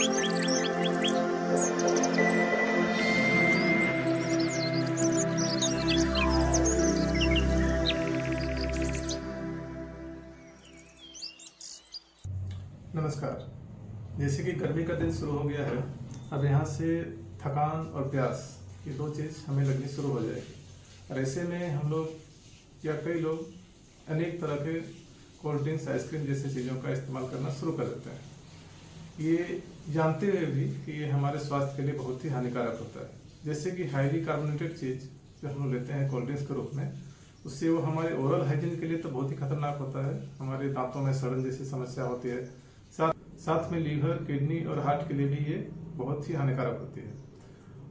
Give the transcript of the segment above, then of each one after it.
नमस्कार। जैसे कि गर्मी का दिन शुरू हो गया है, अब यहाँ से थकान और प्यास ये दो चीज़ हमें लगनी शुरू हो जाएगी। और ऐसे में हम लोग या कई लोग अनेक तरह के कोल्ड ड्रिंक्स, आइसक्रीम जैसी चीज़ों का इस्तेमाल करना शुरू कर देते हैं, ये जानते हुए भी कि ये हमारे स्वास्थ्य के लिए बहुत ही हानिकारक होता है। जैसे कि हाईली कार्बोनेटेड चीज़ जो हम लोग लेते हैं कोल्ड ड्रिंक्स के रूप में, उससे वो हमारे ओरल हाइजीन के लिए तो बहुत ही खतरनाक होता है। हमारे दांतों में सड़न जैसी समस्या होती है, साथ में लीवर, किडनी और हार्ट के लिए भी ये बहुत ही हानिकारक होती है।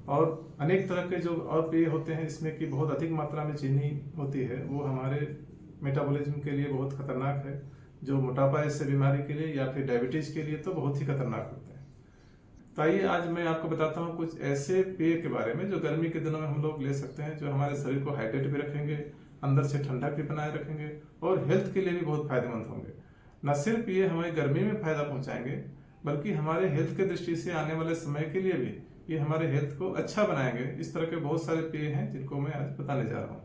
और अनेक तरह के जो और पेय होते हैं इसमें कि बहुत अधिक मात्रा में चीनी होती है, वो हमारे मेटाबॉलिज्म के लिए बहुत खतरनाक है। जो मोटापा जैसे बीमारी के लिए या फिर डायबिटीज के लिए तो बहुत ही खतरनाक होते हैं। तो आइए आज मैं आपको बताता हूँ कुछ ऐसे पेय के बारे में जो गर्मी के दिनों में हम लोग ले सकते हैं, जो हमारे शरीर को हाइड्रेट भी रखेंगे, अंदर से ठंडक भी बनाए रखेंगे और हेल्थ के लिए भी बहुत फायदेमंद होंगे। न सिर्फ ये हमें गर्मी में फायदा पहुंचाएंगे, बल्कि हमारे हेल्थ के दृष्टि से आने वाले समय के लिए भी ये हमारे हेल्थ को अच्छा बनाएंगे। इस तरह के बहुत सारे पेय हैं जिनको मैं आज बताने जा रहा हूँ।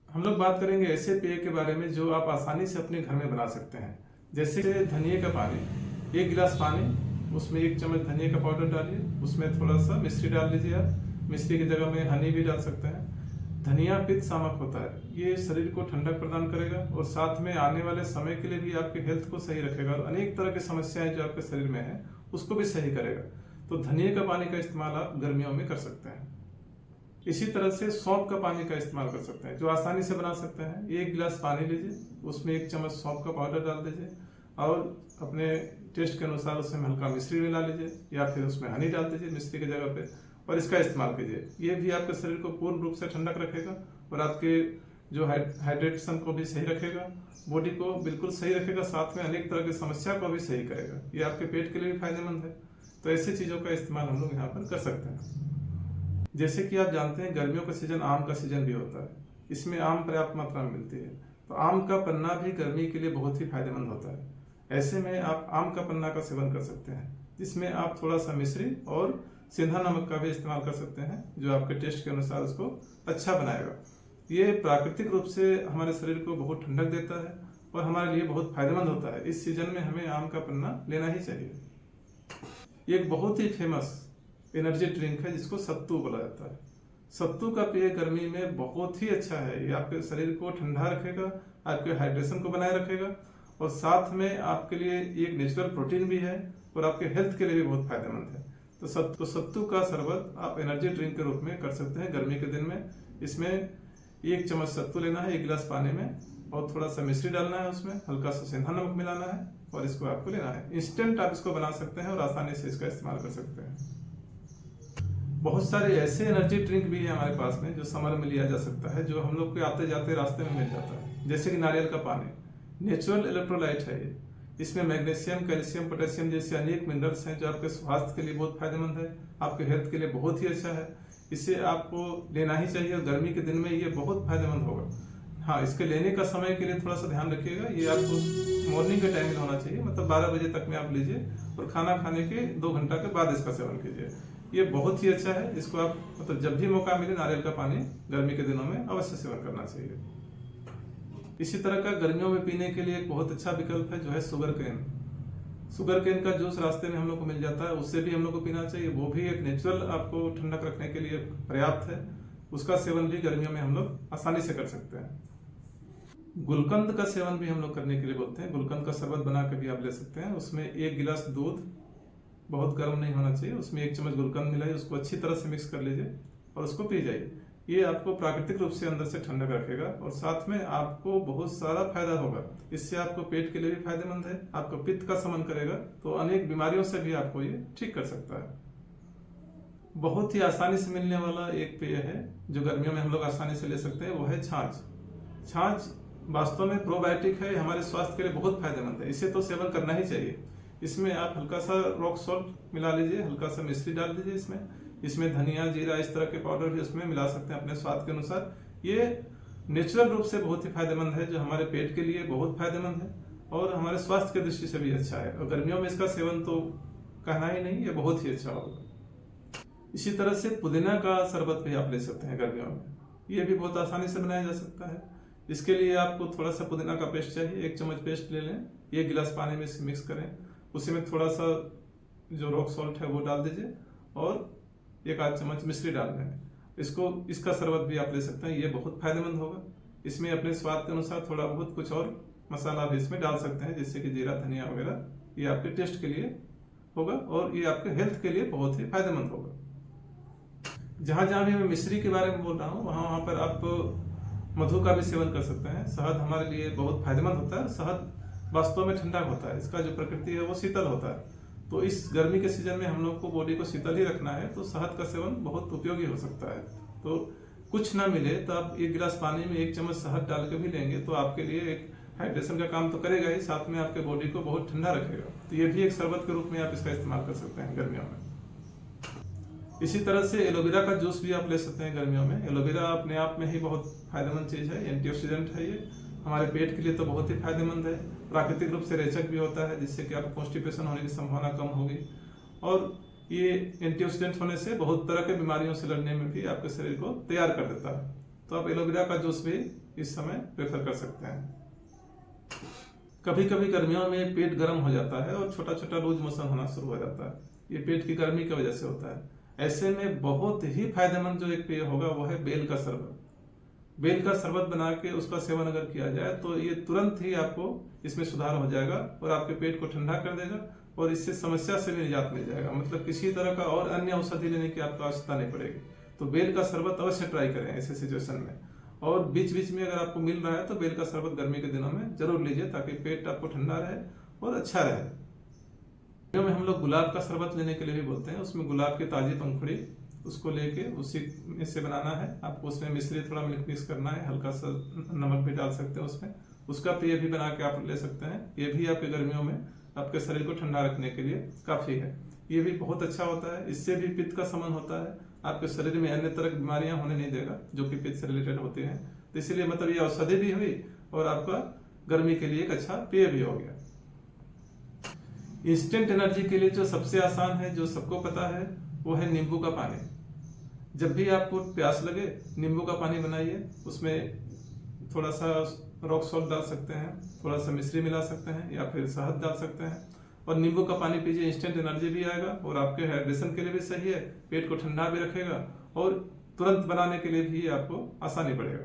हम लोग बात करेंगे ऐसे पेय के बारे में जो आप आसानी से अपने घर में बना सकते हैं। जैसे धनिए का पानी, 1 गिलास पानी, उसमें 1 चम्मच धनिए का पाउडर डालिए, उसमें थोड़ा सा मिश्री डाल लीजिए। आप मिश्री की जगह में हनी भी डाल सकते हैं। धनिया पित्त शामक होता है, ये शरीर को ठंडक प्रदान करेगा और साथ में आने वाले समय के लिए भी आपके हेल्थ को सही रखेगा और अनेक तरह की समस्याएं जो आपके शरीर में है उसको भी सही करेगा। तो धनिए का पानी का इस्तेमाल आप गर्मियों में कर सकते हैं। इसी तरह से सौंफ का पानी का इस्तेमाल कर सकते हैं, जो आसानी से बना सकते हैं। 1 गिलास पानी लीजिए, उसमें 1 चम्मच सौंफ का पाउडर डाल दीजिए और अपने टेस्ट के अनुसार उसमें हल्का मिश्री मिला लीजिए या फिर उसमें हनी डाल दीजिए मिश्री की जगह पे और इसका इस्तेमाल कीजिए। ये भी आपके शरीर को पूर्ण रूप से ठंडक रखेगा और आपके जो हाइड्रेशन को भी सही रखेगा, बॉडी को बिल्कुल सही रखेगा, साथ में अनेक तरह की समस्या को भी सही करेगा। ये आपके पेट के लिए भी फायदेमंद है। तो ऐसी चीज़ों का इस्तेमाल हम लोग यहाँ पर कर सकते हैं। जैसे कि आप जानते हैं गर्मियों का सीजन आम का सीजन भी होता है, इसमें आम पर्याप्त मात्रा में मिलती है। तो आम का पन्ना भी गर्मी के लिए बहुत ही फायदेमंद होता है। ऐसे में आप आम का पन्ना का सेवन कर सकते हैं, जिसमें आप थोड़ा सा मिश्री और सेंधा नमक का भी इस्तेमाल कर सकते हैं, जो आपके टेस्ट के अनुसार उसको अच्छा बनाएगा। ये प्राकृतिक रूप से हमारे शरीर को बहुत ठंडक देता है और हमारे लिए बहुत फायदेमंद होता है। इस सीजन में हमें आम का पन्ना लेना ही चाहिए। ये एक बहुत ही फेमस एनर्जी ड्रिंक है जिसको सत्तू बोला जाता है। सत्तू का पेय गर्मी में बहुत ही अच्छा है। ये आपके शरीर को ठंडा रखेगा, आपके हाइड्रेशन को बनाए रखेगा और साथ में आपके लिए एक नेचुरल प्रोटीन भी है और आपके हेल्थ के लिए भी बहुत फायदेमंद है। तो सत्तू का शरबत आप एनर्जी ड्रिंक के रूप में कर सकते हैं गर्मी के दिन में। इसमें 1 चम्मच सत्तू लेना है 1 गिलास पानी में और थोड़ा सा मिश्री डालना है, उसमें हल्का सा सेंधा नमक मिलाना है और इसको आपको लेना है। इंस्टेंट आप इसको बना सकते हैं और आसानी से इसका इस्तेमाल कर सकते हैं। बहुत सारे ऐसे एनर्जी ड्रिंक भी है हमारे पास में जो समर में लिया जा सकता है, जो हम लोग को आते जाते रास्ते में मिल जाता है। जैसे कि नारियल का पानी, नेचुरल इलेक्ट्रोलाइट है ये। इसमें मैग्नीशियम, कैल्शियम, पोटेशियम जैसे अनेक मिनरल्स हैं जो आपके स्वास्थ्य के लिए बहुत फायदेमंद है, आपके हेल्थ के लिए बहुत ही अच्छा है। इसे आपको लेना ही चाहिए और गर्मी के दिन में ये बहुत फायदेमंद होगा। हाँ, इसके लेने का समय के लिए थोड़ा सा ध्यान रखिएगा। ये आपको मॉर्निंग के टाइम में होना चाहिए, मतलब 12 बजे तक में आप लीजिए और खाना खाने के 2 घंटा के बाद इसका सेवन कीजिए। ये बहुत ही अच्छा है। इसको आप मतलब जब भी मौका मिले नारियल का पानी गर्मी के दिनों में अवश्य सेवन करना चाहिए। इसी तरह का गर्मियों में पीने के लिए एक बहुत अच्छा विकल्प है जो है शुगर केन। शुगर केन का जूस रास्ते में हम लोग को मिल जाता है, उससे भी हम लोग को पीना चाहिए। वो भी एक नेचुरल आपको ठंडक रखने के लिए पर्याप्त है। उसका सेवन भी गर्मियों में हम लोग आसानी से कर सकते हैं। गुलकंद का सेवन भी हम लोग करने के लिए बोलते हैं। गुलकंद का शरबत बना के भी आप ले सकते हैं। उसमें 1 गिलास दूध, बहुत गर्म नहीं होना चाहिए, उसमें 1 चम्मच गुलकंद मिलाइए, उसको अच्छी तरह से मिक्स कर लीजिए और उसको पी जाइए। ये आपको प्राकृतिक रूप से अंदर से ठंडक रखेगा और साथ में आपको बहुत सारा फायदा होगा। इससे आपको पेट के लिए भी फायदेमंद है, आपको पित्त का शमन करेगा, तो अनेक बीमारियों से भी आपको ये ठीक कर सकता है। बहुत ही आसानी से मिलने वाला एक पेय है जो गर्मियों में हम लोग आसानी से ले सकते हैं, वो है छाछ। छाछ वास्तव में प्रोबायोटिक है, हमारे स्वास्थ्य के लिए बहुत फायदेमंद है। इसे तो सेवन करना ही चाहिए। इसमें आप हल्का सा रॉक सॉल्ट मिला लीजिए, हल्का सा मिश्री डाल दीजिए। इसमें धनिया, जीरा, इस तरह के पाउडर भी उसमें मिला सकते हैं अपने स्वाद के अनुसार। ये नेचुरल रूप से बहुत ही फायदेमंद है, जो हमारे पेट के लिए बहुत फायदेमंद है और हमारे स्वास्थ्य की दृष्टि से भी अच्छा है। और गर्मियों में इसका सेवन तो कहना ही नहीं, ये बहुत ही अच्छा होगा। इसी तरह से पुदीना का शरबत भी आप ले सकते हैं गर्मियों में। ये भी बहुत आसानी से बनाया जा सकता है। इसके लिए आपको थोड़ा सा पुदीना का पेस्ट चाहिए, 1 चम्मच पेस्ट ले लें, 1 गिलास पानी में इसे मिक्स करें, उसी में थोड़ा सा जो रॉक सॉल्ट है वो डाल दीजिए और 1 आध चम्मच मिश्री डाल दें। इसका शरबत भी आप ले सकते हैं, ये बहुत फायदेमंद होगा। इसमें अपने स्वाद के अनुसार थोड़ा बहुत कुछ और मसाला भी इसमें डाल सकते हैं, जैसे कि जीरा धनिया वगैरह, ये आपके टेस्ट के लिए होगा और ये आपके हेल्थ के लिए बहुत ही फायदेमंद होगा। जहाँ जहाँ भी मैं मिश्री के बारे में बोल रहा हूँ वहाँ पर आप मधु का भी सेवन कर सकते हैं। शहद हमारे लिए बहुत फायदेमंद होता है। शहद वास्तव में ठंडा होता है, इसका जो प्रकृति है वो शीतल होता है। तो इस गर्मी के सीजन में हम लोग को बॉडी को शीतल ही रखना है, तो शहद का सेवन बहुत उपयोगी हो सकता है। तो कुछ ना मिले तो आप 1 गिलास पानी में 1 चम्मच शहद डाल के भी लेंगे तो आपके लिए एक हाइड्रेशन का काम तो करेगा ही, साथ में आपके बॉडी को बहुत ठंडा रखेगा। तो ये भी एक शरबत के रूप में आप इसका इस्तेमाल कर सकते हैं गर्मियों में। इसी तरह से एलोवेरा का जूस भी आप ले सकते हैं गर्मियों में। एलोवेरा अपने आप में ही बहुत फायदेमंद चीज़ है, एंटीऑक्सीडेंट है, ये हमारे पेट के लिए तो बहुत ही फायदेमंद है। प्राकृतिक रूप से रेचक भी होता है, जिससे कि आपको कॉन्स्टिपेशन होने की संभावना कम होगी और ये एंटीऑक्सीडेंट होने से बहुत तरह के बीमारियों से लड़ने में भी आपके शरीर को तैयार कर देता है। तो आप एलोवेरा का जूस भी इस समय प्रेफर कर सकते हैं। कभी कभी गर्मियों में पेट गर्म हो जाता है और छोटा छोटा लूज मोशन होना शुरू हो जाता है, ये पेट की गर्मी की वजह से होता है। ऐसे में बहुत ही फायदेमंद जो एक पेय होगा वो है बेल का शरबत। बेल का शरबत बना के उसका सेवन अगर किया जाए तो ये तुरंत ही आपको इसमें सुधार हो जाएगा और आपके पेट को ठंडा कर देगा और इससे समस्या से भी निजात मिल जाएगा। मतलब किसी तरह का और अन्य औषधि लेने की आपको आवश्यकता नहीं पड़ेगी। तो बेल का शरबत अवश्य ट्राई करें ऐसे सिचुएशन में। और बीच बीच में अगर आपको मिल रहा है तो बेल का शरबत गर्मी के दिनों में जरूर लीजिए, ताकि पेट आपको ठंडा रहे और अच्छा रहे। में हम लोग गुलाब का शरबत लेने के लिए भी बोलते हैं। उसमें गुलाब की ताजी पंखुड़ी उसको लेके उसी में से बनाना है आपको। उसमें मिश्री थोड़ा मिक्स करना है, हल्का सा नमक भी डाल सकते हैं उसमें। उसका पेय भी बना के आप ले सकते हैं। ये भी आपके गर्मियों में आपके शरीर को ठंडा रखने के लिए काफी है। ये भी बहुत अच्छा होता है। इससे भी पित्त का शमन होता है, आपके शरीर में अन्य तरह की बीमारियां होने नहीं देगा जो कि पित्त से रिलेटेड होती हैं। तो इसीलिए मतलब ये औषधि भी हुई और आपका गर्मी के लिए एक अच्छा पेय भी हो गया। इंस्टेंट एनर्जी के लिए जो सबसे आसान है, जो सबको पता है, वो है नींबू का पानी। जब भी आपको प्यास लगे नींबू का पानी बनाइए, उसमें थोड़ा सा रॉक सॉल्ट डाल सकते हैं, थोड़ा सा मिश्री मिला सकते हैं या फिर शहद डाल सकते हैं और नींबू का पानी पीजिए। इंस्टेंट एनर्जी भी आएगा और आपके हाइड्रेशन के लिए भी सही है, पेट को ठंडा भी रखेगा और तुरंत बनाने के लिए भी आपको आसानी पड़ेगा।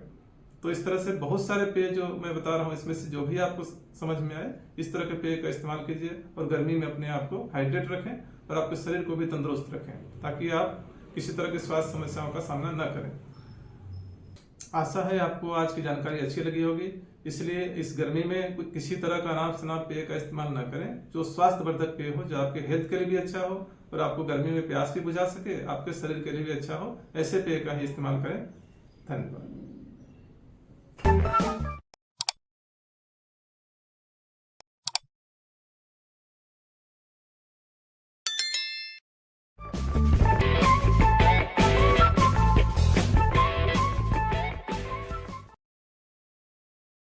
तो इस तरह से बहुत सारे पेय जो मैं बता रहा हूँ, इसमें से जो भी आपको समझ में आए इस तरह के पेय का इस्तेमाल कीजिए और गर्मी में अपने आप को हाइड्रेट रखें और आपके शरीर को भी तंदुरुस्त रखें, ताकि आप किसी तरह की स्वास्थ्य समस्याओं का सामना न करें। आशा है आपको आज की जानकारी अच्छी लगी होगी। इसलिए इस गर्मी में किसी तरह का अनाप शनाप पेय का इस्तेमाल न करें, जो स्वास्थ्यवर्धक पेय हो, जो आपके हेल्थ के लिए भी अच्छा हो और आपको गर्मी में प्यास भी बुझा सके, आपके शरीर के लिए भी अच्छा हो, ऐसे पेय का ही इस्तेमाल करें। धन्यवाद।